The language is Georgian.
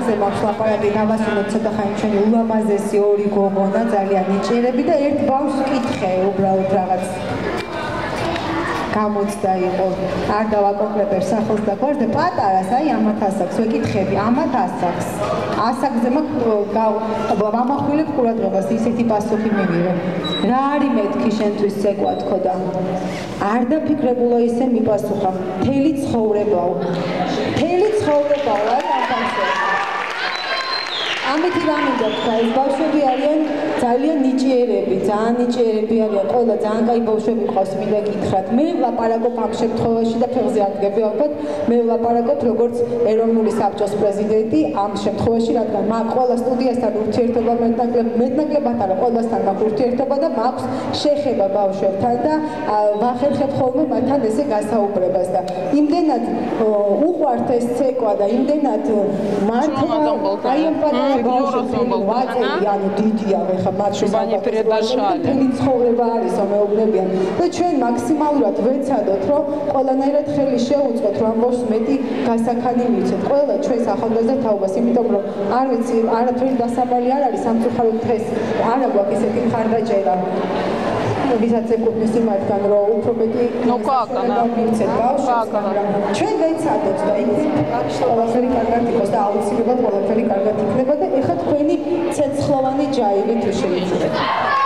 ასაკზე მაქვს ლაპარაკი, დავასრულოთ ცოტა ხანი ჩვენი ულამაზესი ორი გოგონა, ძალიან ნიჭიერები და ერთ ბავშვს ვკითხე, უბრალოდ რაღაც გამოცდა იყო. არ დავაკონკრეტებ სახელს და გვარს და პატარას, აი ამათ ასაკს ვეკითხები, ამათ ასაკს. ასაკზე ვამახვილებ ყურადღებას, ისეთი პასუხი მივიღე. რა არის მეთქი შენთვის ცეკვა თქო და არ დაფიქრებულა ისე მიპასუხა. მთელი ცხოვრებაო. მთელი ცხოვრებაო, აი ამბავშვი. ამით რა მინდა თქვა, ეს ბავშვები არიან ძალიან ნიჭიერები, ძალიან ნიჭიერები არიან, ყველა ძალიან კაი ბავშვები ყავს, მინდა გითხრათ. მე ვლაპარაკობ ამ შემთხვევაში და ფეხზე ადგები ალბათ, მე ვლაპარაკობ როგორც ეროვნული საბჭოს პრეზიდენტი ამ შემთხვევაში, რადგან მაგ ყველა სტუდიასთან ურთიერთობა მეტნაკლებად არა, ყველასთან მაქვს ურთიერთობა და მაქვს შეხება ბავშვებთან და ვახერხებ ხოლმე მათთან ესე გასაუბრებას და იმდენად უყვართ ეს ცეკვა და იმდენად მართლა აი ამ ბავშვები ანუ დიდია ხა მათში მთელი ცხოვრება არის მეუბნებიან და ჩვენ მაქსიმალურად ვეცადოთ რომ ყველანაირად ხელი შეუწყოთ რომ ამ ბავშვს მეტი გასაქანი მივცეთ ყველა ჩვენს ახალგაზრდა თაობას იმიტომ რომ არ ვიცი არაფერი დასაბალი არ არის სამწუხაროდ დღეს არა გვაქვს ისეთი მხარდაჭერა ვისაც ეკუთვნის იმათგან რომ უფრო მეტი მივცეთ ბავშვს ჩვენ ვეცადოთ და იქ ყველაფერი კარგად იყოს და აუცილებლად ყველაფერი კარგად იქნება და ეხლა თქვენი ცეცხლოვანი ჯაივით შეიცვალეთ